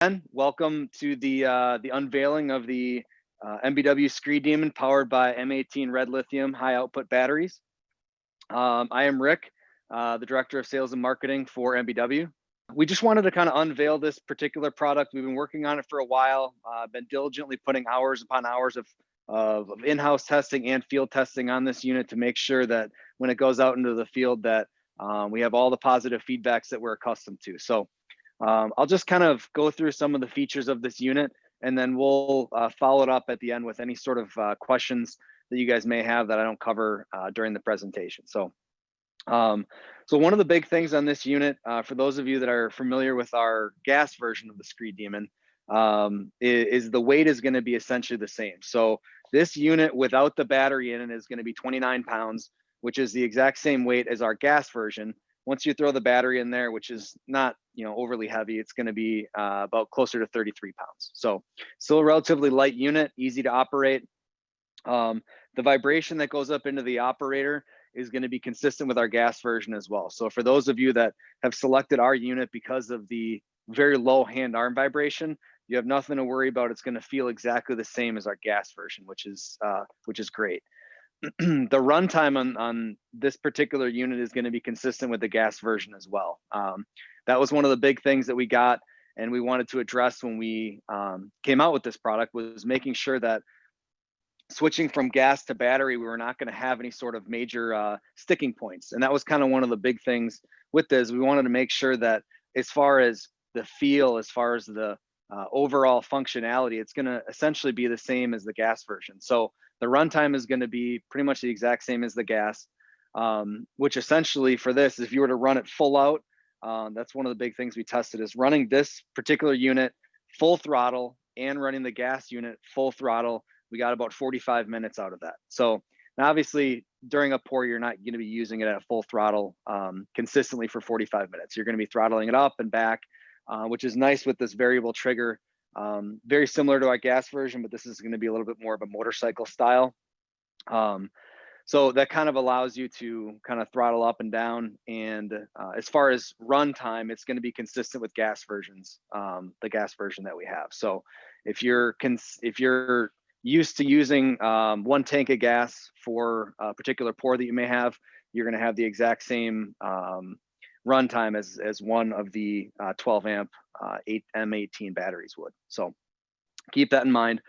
And welcome to the unveiling of the MBW ScreeDemon powered by M18 Red Lithium high output batteries. I am Rick, the Director of Sales and Marketing for MBW. We just wanted to kind of unveil this particular product. We've been working on it for a while, been diligently putting hours upon hours of in-house testing and field testing on this unit to make sure that when it goes out into the field that we have all the positive feedbacks that we're accustomed to. So I'll just kind of go through some of the features of this unit, and then we'll follow it up at the end with any sort of questions that you guys may have that I don't cover during the presentation. So one of the big things on this unit, for those of you that are familiar with our gas version of the ScreeDemon, is the weight is going to be essentially the same. So this unit without the battery in it is going to be 29 pounds, which is the exact same weight as our gas version. Once you throw the battery in there, which is not overly heavy, it's going to be about closer to 33 pounds. So still a relatively light unit, easy to operate. The vibration that goes up into the operator is going to be consistent with our gas version as well. So for those of you that have selected our unit because of the very low hand arm vibration, you have nothing to worry about. It's going to feel exactly the same as our gas version, which is great. The runtime on this particular unit is going to be consistent with the gas version as well. That was one of the big things that we got and we wanted to address when we came out with this product, was making sure that switching from gas to battery, we were not going to have any sort of major sticking points. And that was kind of one of the big things with this. We wanted to make sure that as far as the feel, as far as the overall functionality, it's going to essentially be the same as the gas version. So the runtime is going to be pretty much the exact same as the gas, which essentially for this, if you were to run it full out, that's one of the big things we tested, is running this particular unit full throttle and running the gas unit full throttle. We got about 45 minutes out of that. So now obviously during a pour, you're not going to be using it at full throttle consistently for 45 minutes. You're going to be throttling it up and back, which is nice with this variable trigger. Very similar to our gas version, but this is going to be a little bit more of a motorcycle style. So that kind of allows you to kind of throttle up and down. And as far as runtime, it's going to be consistent with gas versions, the gas version that we have. So if you're used to using one tank of gas for a particular pour that you may have, you're going to have the exact same runtime as one of the 12 amp M18 batteries would. So keep that in mind.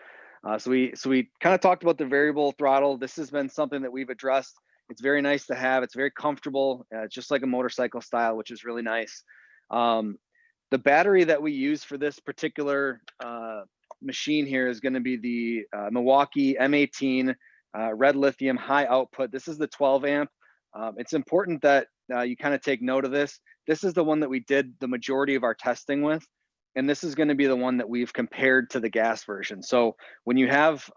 So we kind of talked about the variable throttle. This has been something that we've addressed. It's very nice to have. It's very comfortable, just like a motorcycle style, which is really nice. The battery that we use for this particular machine here is going to be the Milwaukee M18 Red Lithium high output. This is the 12 amp. It's important that you kind of take note of this. This is the one that we did the majority of our testing with, and this is going to be the one that we've compared to the gas version. So when you have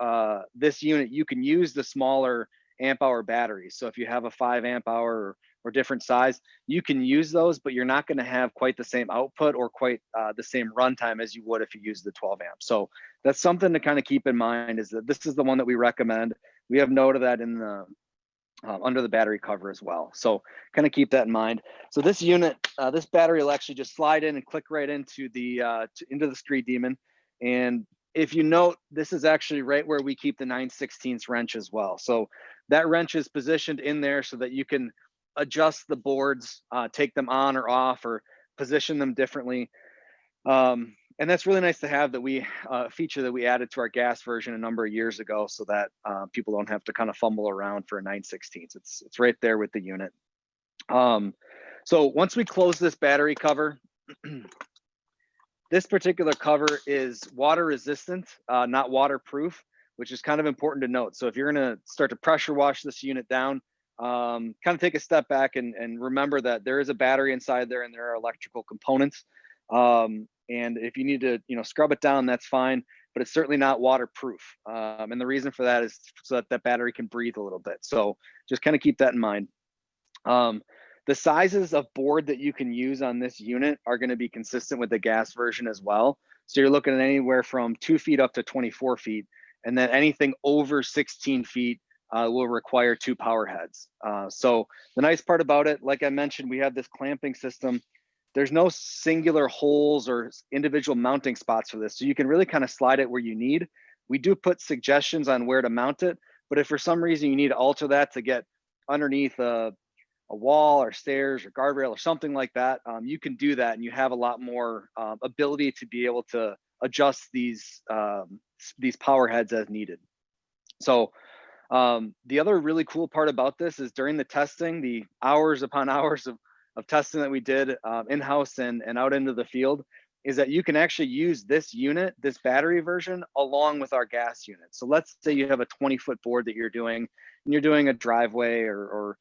this unit, you can use the smaller amp hour batteries. So if you have a 5 amp hour or different size, you can use those, but you're not going to have quite the same output or quite the same runtime as you would if you use the 12 amp. So that's something to kind of keep in mind, is that this is the one that we recommend. We have note of that in the under the battery cover as well. So kind of keep that in mind. So this unit, this battery will actually just slide in and click right into the ScreeDemon. And if you note, this is actually right where we keep the 9/16 wrench as well. So that wrench is positioned in there so that you can adjust the boards, take them on or off, or position them differently. And that's really nice to have, that we feature that we added to our gas version a number of years ago, so that people don't have to kind of fumble around for a 9/16. It's right there with the unit. So once we close this battery cover, this particular cover is water resistant, not waterproof, which is kind of important to note. So if you're going to start to pressure wash this unit down, kind of take a step back and remember that there is a battery inside there and there are electrical components. And if you need to, scrub it down, that's fine, but it's certainly not waterproof. And the reason for that is so that that battery can breathe a little bit. So just kind of keep that in mind. The sizes of board that you can use on this unit are going to be consistent with the gas version as well. So you're looking at anywhere from 2 feet up to 24 feet. And then anything over 16 feet will require 2 power heads. So the nice part about it, like I mentioned, we have this clamping system there's no singular holes or individual mounting spots for this. So you can really kind of slide it where you need. We do put suggestions on where to mount it, but if for some reason you need to alter that to get underneath a wall or stairs or guardrail or something like that, you can do that, and you have a lot more ability to be able to adjust these power heads as needed. So the other really cool part about this is during the testing, the hours upon hours of testing that we did in-house and out into the field, is that you can actually use this unit, this battery version, along with our gas unit. So let's say you have a 20-foot board that you're doing, and you're doing a driveway or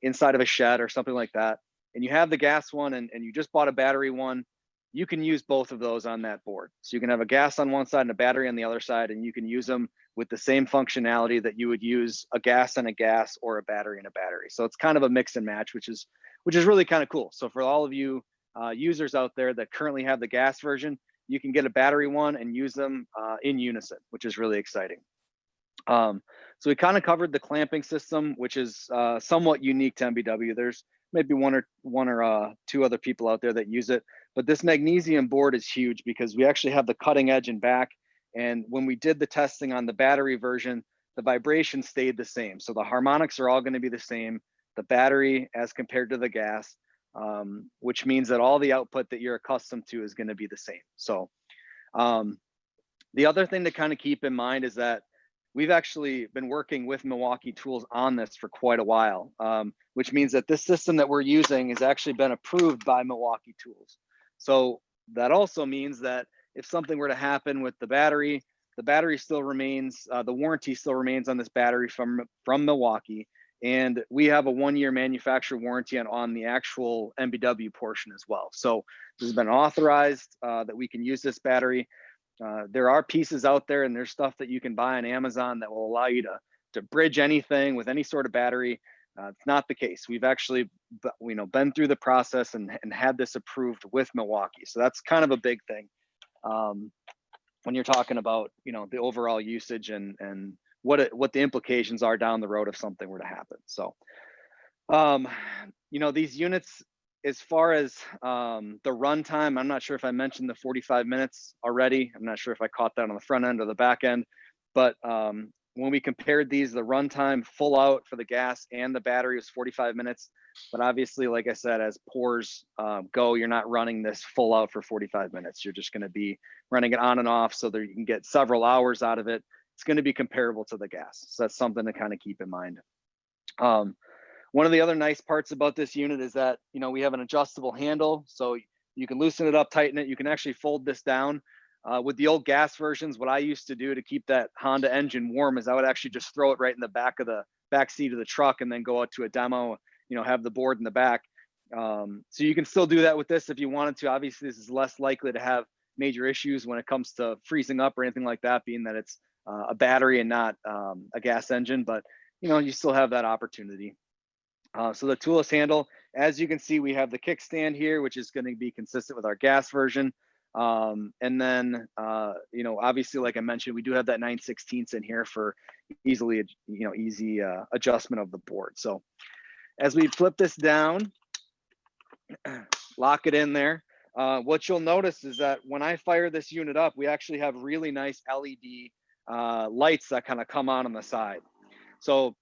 inside of a shed or something like that, and you have the gas one and you just bought a battery one. You can use both of those on that board. So you can have a gas on one side and a battery on the other side, and you can use them with the same functionality that you would use a gas and a gas or a battery and a battery. So it's kind of a mix and match, which is really kind of cool. So for all of you users out there that currently have the gas version, you can get a battery one and use them in unison, which is really exciting. So we kind of covered the clamping system, which is somewhat unique to MBW. There's maybe one or two other people out there that use it, but this magnesium board is huge because we actually have the cutting edge in back. And when we did the testing on the battery version, the vibration stayed the same. So the harmonics are all going to be the same, the battery as compared to the gas, which means that all the output that you're accustomed to is going to be the same. So the other thing to kind of keep in mind is that we've actually been working with Milwaukee tools on this for quite a while, which means that this system that we're using has actually been approved by Milwaukee tools. So that also means that if something were to happen with the battery still remains, the warranty still remains on this battery from Milwaukee. And we have a 1-year manufacturer warranty on the actual MBW portion as well. So this has been authorized that we can use this battery. There are pieces out there and there's stuff that you can buy on Amazon that will allow you to bridge anything with any sort of battery. It's not the case. We've actually been through the process and had this approved with Milwaukee. So that's kind of a big thing when you're talking about the overall usage and what the implications are down the road if something were to happen. So these units, as far as the runtime, I'm not sure if I mentioned the 45 minutes already. I'm not sure if I caught that on the front end or the back end, but when we compared these, the runtime full out for the gas and the battery was 45 minutes. But obviously, like I said, as pours go, you're not running this full out for 45 minutes. You're just going to be running it on and off so that you can get several hours out of it. It's going to be comparable to the gas. So that's something to kind of keep in mind. One of the other nice parts about this unit is that, we have an adjustable handle. So you can loosen it up, tighten it. You can actually fold this down. With the old gas versions, what I used to do to keep that Honda engine warm is I would actually just throw it right in the back seat of the truck and then go out to a demo, have the board in the back. So you can still do that with this if you wanted to. Obviously, this is less likely to have major issues when it comes to freezing up or anything like that, being that it's a battery and not a gas engine, but you still have that opportunity. So the toolless handle, as you can see, we have the kickstand here, which is going to be consistent with our gas version. And then, obviously, like I mentioned, we do have that 9/16 in here for easy adjustment of the board. So as we flip this down, lock it in there, what you'll notice is that when I fire this unit up, we actually have really nice LED lights that kind of come on the side. So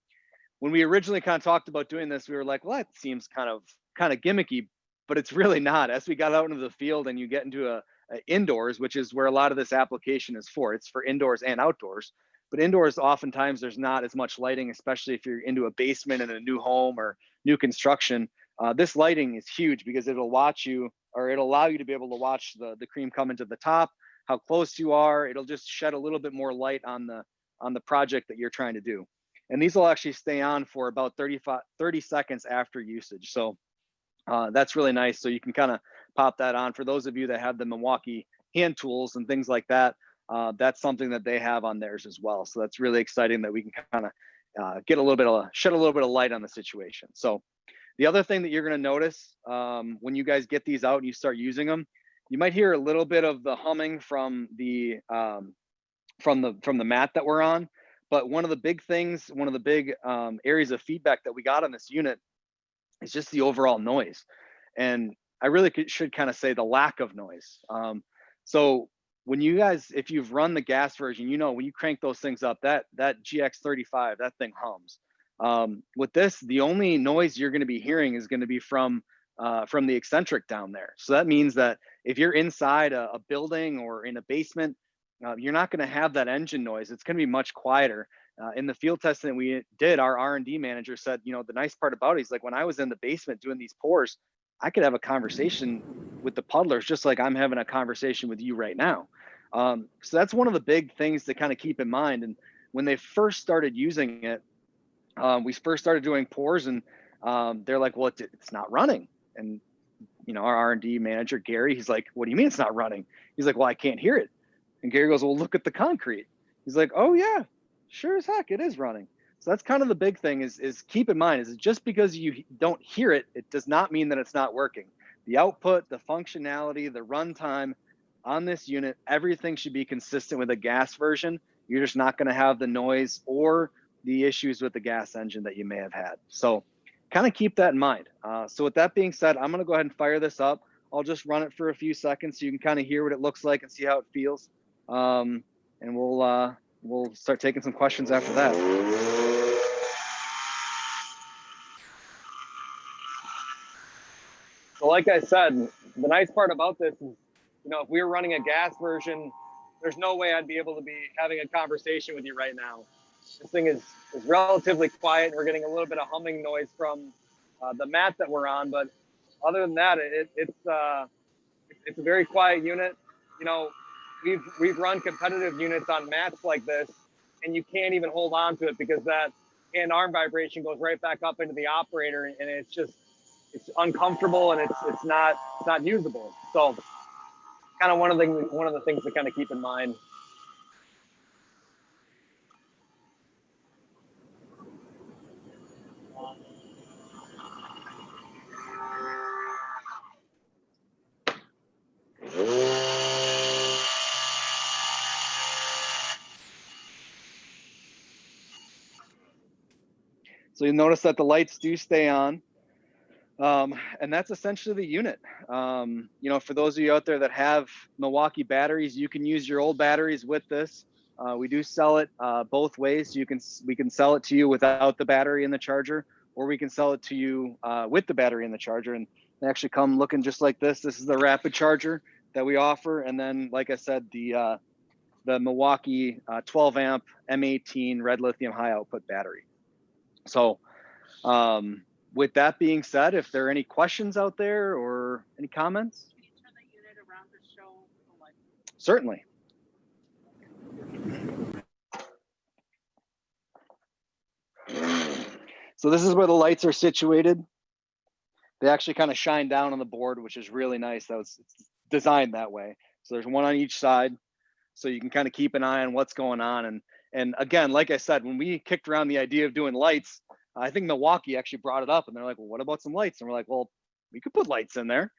when we originally kind of talked about doing this, we were like, well, that seems kind of gimmicky, but it's really not. As we got out into the field and you get into indoors, which is where a lot of this application is for. It's for indoors and outdoors, but indoors, oftentimes there's not as much lighting, especially if you're into a basement in a new home or new construction. This lighting is huge because it'll allow you to be able to watch the cream come into the top, how close you are. It'll just shed a little bit more light on the project that you're trying to do. And these will actually stay on for about 30 seconds after usage. So that's really nice. So you can kind of pop that on. For those of you that have the Milwaukee hand tools and things like that, that's something that they have on theirs as well. So that's really exciting that we can kind of shed a little bit of light on the situation. So the other thing that you're going to notice when you guys get these out and you start using them, you might hear a little bit of the humming from the mat that we're on. But one of the big areas of feedback that we got on this unit is just the overall noise. And I really should kind of say the lack of noise. So when you guys, if you've run the gas version, you know, when you crank those things up, that GX35, that thing hums. With this, the only noise you're going to be hearing is going to be from the eccentric down there. So that means that if you're inside a building or in a basement, you're not going to have that engine noise. It's going to be much quieter. In the field testing that we did, our R&D manager said, you know, the nice part about it is like when I was in the basement doing these pours, I could have a conversation with the puddlers just like I'm having a conversation with you right now. So that's one of the big things to kind of keep in mind. And when they first started using it, we first started doing pours, and they're like, well, it's not running. And you know, our R&D manager, Gary, he's like, what do you mean it's not running? He's like, well, I can't hear it. And Gary goes, well, look at the concrete. He's like, oh yeah, sure as heck, it is running. So that's kind of the big thing is keep in mind is just because you don't hear it, it does not mean that it's not working. The output, the functionality, the runtime on this unit, everything should be consistent with a gas version. You're just not going to have the noise or the issues with the gas engine that you may have had. So kind of keep that in mind. So with that being said, I'm going to go ahead and fire this up. I'll just run it for a few seconds so you can kind of hear what it looks like and see how it feels. And we'll start taking some questions after that. So like I said, the nice part about this is, you know, if we were running a gas version, there's no way I'd be able to be having a conversation with you right now. This thing is relatively quiet. We're getting a little bit of humming noise from the mat that we're on, but other than that, it's a very quiet unit. You know, we've run competitive units on mats like this, and you can't even hold on to it because that hand arm vibration goes right back up into the operator, and it's uncomfortable and it's not usable. So kind of one of the things to kind of keep in mind. So you'll notice that the lights do stay on. And that's essentially the unit. You know, for those of you out there that have Milwaukee batteries, you can use your old batteries with this. We do sell it both ways. We can sell it to you without the battery in the charger, or we can sell it to you with the battery in the charger. And they actually come looking just like this. This is the rapid charger that we offer. And then, like I said, the Milwaukee 12 amp M18 red lithium high output battery. So with that being said, if there are any questions out there or any comments? Can you turn the unit around to show the light? Certainly. So this is where the lights are situated. They actually kind of shine down on the board, which is really nice. It's designed that way. So there's one on each side, so you can kind of keep an eye on what's going on. And again, like I said, when we kicked around the idea of doing lights, I think Milwaukee actually brought it up, and they're like, well, what about some lights? And we're like, well, we could put lights in there.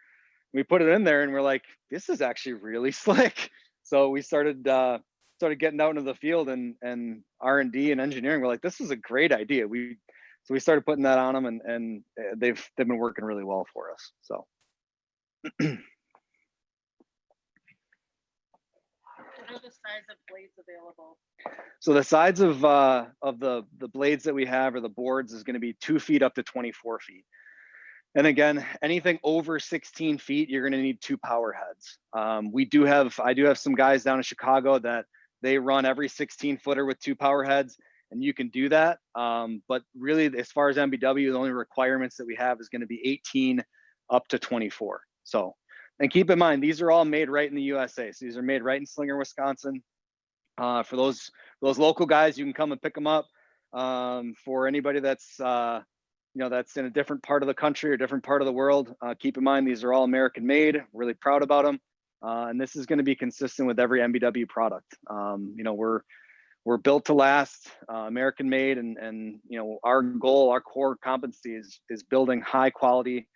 We put it in there, and we're like, this is actually really slick. So we started getting out into the field, and R&D and engineering were like, this is a great idea. So we started putting that on them, and they've been working really well for us. So. What are the size of blades available? So the size of the blades that we have, or the boards, is going to be 2 feet up to 24 feet. And again, anything over 16 feet, you're going to need 2 power heads. I do have some guys down in Chicago that they run every 16 footer with 2 power heads, and you can do that. But really, as far as MBW, the only requirements that we have is going to be 18 up to 24. So. And keep in mind, these are all made right in the USA. So these are made right in Slinger, Wisconsin. For those local guys, you can come and pick them up. For anybody that's that's in a different part of the country or different part of the world, keep in mind these are all American made. Really proud about them, and this is going to be consistent with every MBW product. You know, we're built to last, American made, and you know, our goal, our core competency is building high quality,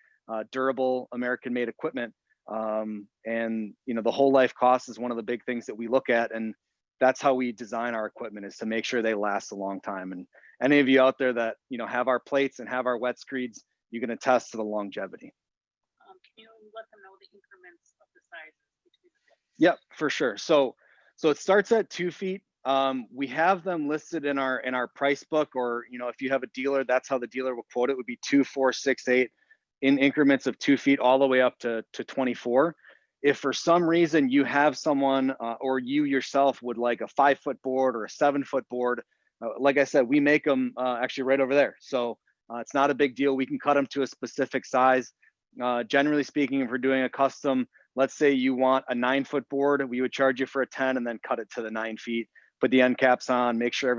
durable American made equipment. And you know, the whole life cost is one of the big things that we look at, and that's how we design our equipment, is to make sure they last a long time. And any of you out there that, you know, have our plates and have our wet screeds, you can attest to the longevity. Can you let them know the increments of the sizes between the blades? Yep, for sure. So it starts at 2 feet. We have them listed in our price book, or if you have a dealer, that's how the dealer will quote it. Would be 2, 4, 6, 8 in increments of 2 feet all the way up to 24. If for some reason you have someone or you yourself would like a 5-foot board or a 7-foot board, like I said, we make them actually right over there. So it's not a big deal. We can cut them to a specific size. Generally speaking, if we're doing a custom, let's say you want a 9-foot board, we would charge you for a 10 and then cut it to the 9 feet, put the end caps on, make sure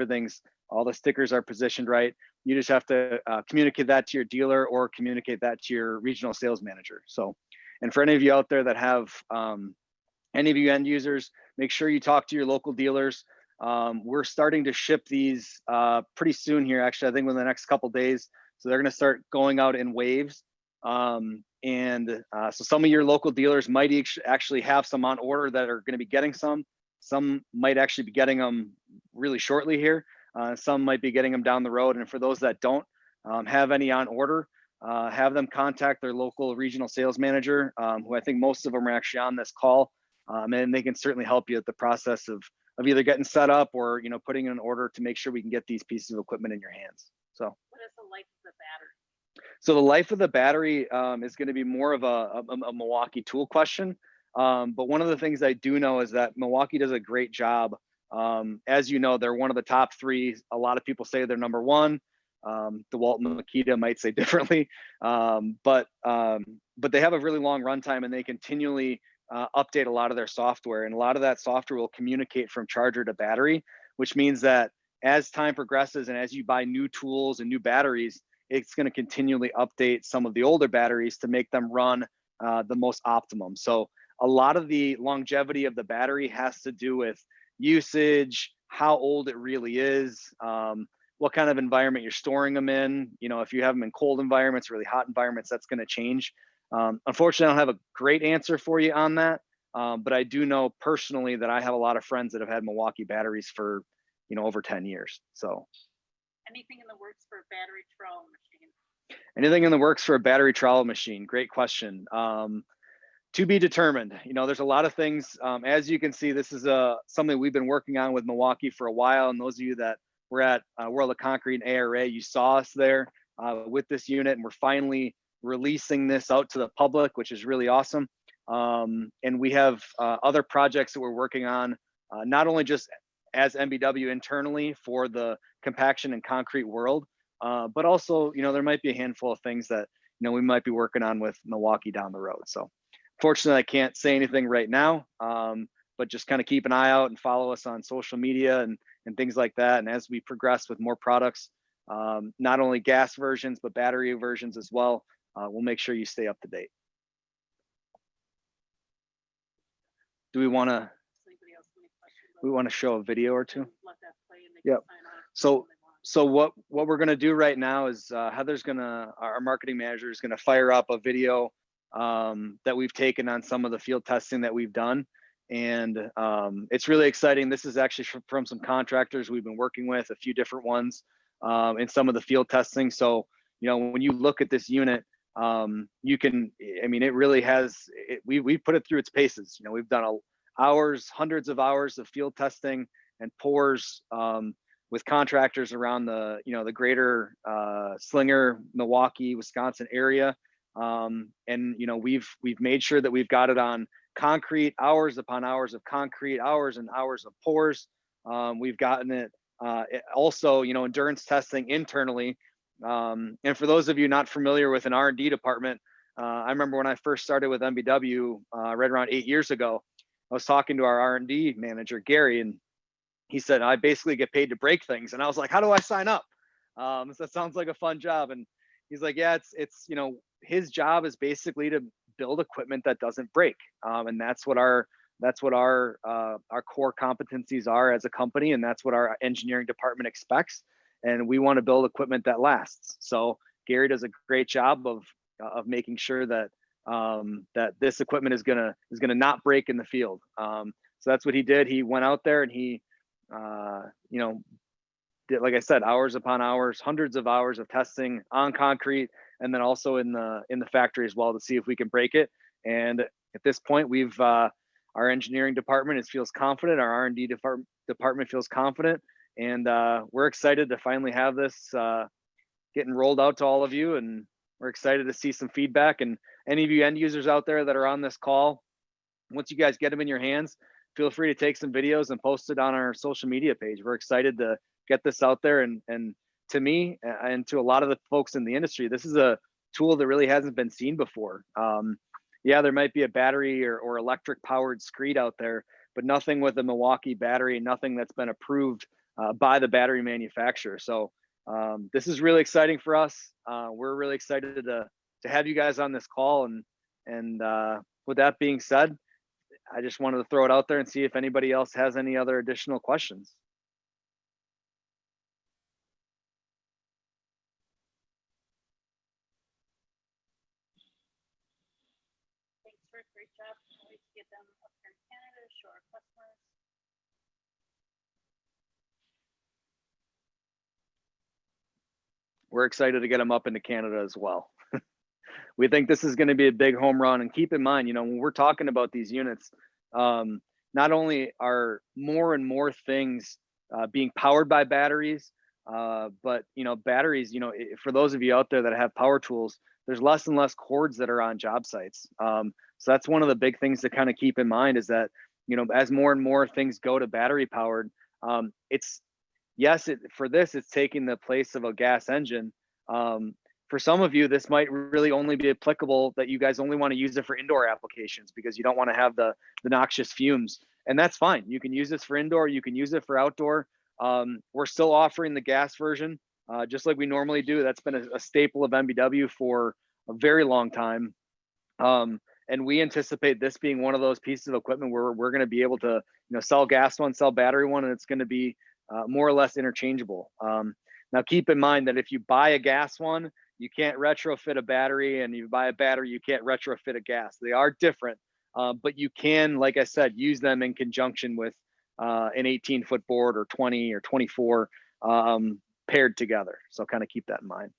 all the stickers are positioned right. You just have to communicate that to your dealer or communicate that to your regional sales manager. So, and for any of you out there that have any of you end users, make sure you talk to your local dealers. We're starting to ship these pretty soon here, actually, I think within the next couple days. So they're going to start going out in waves. So some of your local dealers might actually have some on order that are going to be getting some. Some might actually be getting them really shortly here. Some might be getting them down the road. And for those that don't have any on order, have them contact their local regional sales manager, who I think most of them are actually on this call. And they can certainly help you at the process of either getting set up or putting in an order to make sure we can get these pieces of equipment in your hands. So What is the life of the battery? So the life of the battery is going to be more of a Milwaukee tool question. But one of the things I do know is that Milwaukee does a great job. As you know, they're one of the top 3. A lot of people say they're number 1. DeWalt and Makita might say differently, but they have a really long runtime, and they continually update a lot of their software, and a lot of that software will communicate from charger to battery, which means that as time progresses and as you buy new tools and new batteries, it's going to continually update some of the older batteries to make them run the most optimum. So a lot of the longevity of the battery has to do with usage, how old it really is, what kind of environment you're storing them in. If you have them in cold environments, really hot environments, that's going to change. Unfortunately, I don't have a great answer for you on that, but I do know personally that I have a lot of friends that have had Milwaukee batteries for over 10 years. So anything in the works for a battery trowel machine? Anything in the works for a battery trowel machine? Great question. To be determined. There's a lot of things. As you can see, this is something we've been working on with Milwaukee for a while. And those of you that were at World of Concrete and ARA, you saw us there with this unit, and we're finally releasing this out to the public, which is really awesome. And we have other projects that we're working on, not only just as MBW internally for the compaction and concrete world, but also, there might be a handful of things that, we might be working on with Milwaukee down the road. So fortunately, I can't say anything right now, but just kind of keep an eye out and follow us on social media and things like that. And as we progress with more products, not only gas versions, but battery versions as well, we'll make sure you stay up to date. Do we want to? We want to show a video or two. Yep. So what we're going to do right now is Heather's our marketing manager is going to fire up a video that we've taken on some of the field testing that we've done. And it's really exciting. This is actually from some contractors we've been working with, a few different ones in some of the field testing. So, when you look at this unit, you can, it really has, we put it through its paces. We've done hundreds of hours of field testing and pours with contractors around the, the greater Slinger, Milwaukee, Wisconsin area. And we've made sure that we've got it on concrete, hours upon hours of concrete, hours and hours of pours. We've gotten it also, endurance testing internally. And for those of you not familiar with an R&D department, I remember when I first started with MBW right around 8 years ago, I was talking to our R&D manager, Gary, and he said, I basically get paid to break things. And I was like, how do I sign up? So that sounds like a fun job. And he's like, yeah, it's his job is basically to build equipment that doesn't break. And that's what our core competencies are as a company. And that's what our engineering department expects. And we want to build equipment that lasts. So Gary does a great job of making sure that that this equipment is gonna not break in the field. So that's what he did. He went out there and he, did, like I said, hours upon hours, hundreds of hours of testing on concrete, and then also in the factory as well to see if we can break it. And at this point, we've our engineering department feels confident, our R&D department feels confident, and we're excited to finally have this getting rolled out to all of you, and we're excited to see some feedback. And any of you end users out there that are on this call, once you guys get them in your hands, feel free to take some videos and post it on our social media page. We're excited to get this out there, and to me and to a lot of the folks in the industry, this is a tool that really hasn't been seen before. Yeah, there might be a battery or electric powered Screed out there, but nothing with a Milwaukee battery, nothing that's been approved by the battery manufacturer. So this is really exciting for us. We're really excited to have you guys on this call. And with that being said, I just wanted to throw it out there and see if anybody else has any other additional questions. Thanks, Rick. Great job. Can't wait to get them up here in Canada to show our customers. We're excited to get them up into Canada as well. We think this is going to be a big home run. And keep in mind, you know, when we're talking about these units, not only are more and more things being powered by batteries, but, you know, batteries, you know, for those of you out there that have power tools, there's less and less cords that are on job sites. So that's one of the big things to kind of keep in mind, is that, you know, as more and more things go to battery powered, for this, it's taking the place of a gas engine. For some of you, this might really only be applicable that you guys only want to use it for indoor applications because you don't want to have the noxious fumes. And that's fine. You can use this for indoor, you can use it for outdoor. We're still offering the gas version, just like we normally do. That's been a staple of MBW for a very long time. And we anticipate this being one of those pieces of equipment where we're going to be able to, you know, sell gas one, sell battery one, and it's going to be more or less interchangeable. Now, keep in mind that if you buy a gas one, you can't retrofit a battery, and you buy a battery, you can't retrofit a gas. They are different, but you can, like I said, use them in conjunction with an 18-foot board or 20 or 24 paired together. So kind of keep that in mind.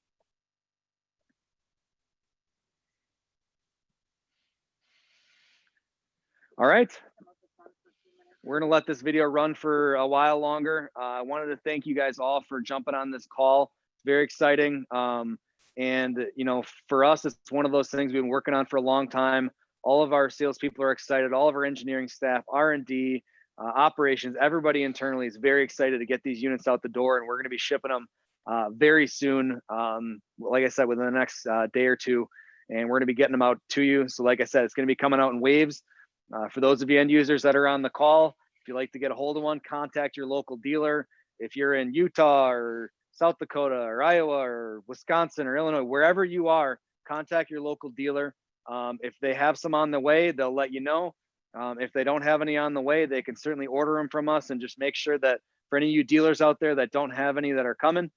All right. We're going to let this video run for a while longer. I wanted to thank you guys all for jumping on this call. It's very exciting. And, you know, for us, it's one of those things we've been working on for a long time. All of our salespeople are excited. All of our engineering staff, R&D, operations, everybody internally is very excited to get these units out the door. And we're going to be shipping them very soon. Like I said, within the next day or two. And we're going to be getting them out to you. So like I said, it's going to be coming out in waves. For those of you end users that are on the call, if you'd like to get a hold of one, contact your local dealer. If you're in Utah or South Dakota or Iowa or Wisconsin or Illinois, wherever you are, contact your local dealer. If they have some on the way, they'll let you know. If they don't have any on the way, they can certainly order them from us, and just make sure that for any of you dealers out there that don't have any that are coming,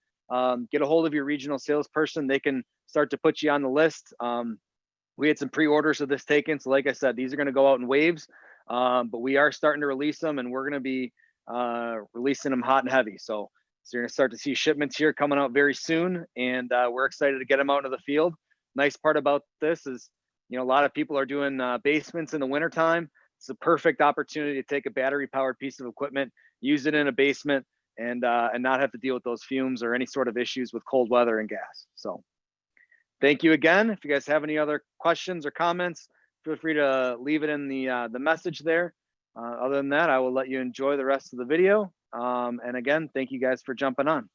get a hold of your regional salesperson. They can start to put you on the list. We had some pre-orders of this taken. So like I said, these are going to go out in waves, but we are starting to release them, and we're going to be releasing them hot and heavy. So you're going to start to see shipments here coming out very soon, and we're excited to get them out into the field. Nice part about this is, you know, a lot of people are doing basements in the wintertime. It's a perfect opportunity to take a battery powered piece of equipment, use it in a basement, and not have to deal with those fumes or any sort of issues with cold weather and gas. So thank you again. If you guys have any other questions or comments, feel free to leave it in the message there. Other than that, I will let you enjoy the rest of the video. And again, thank you guys for jumping on.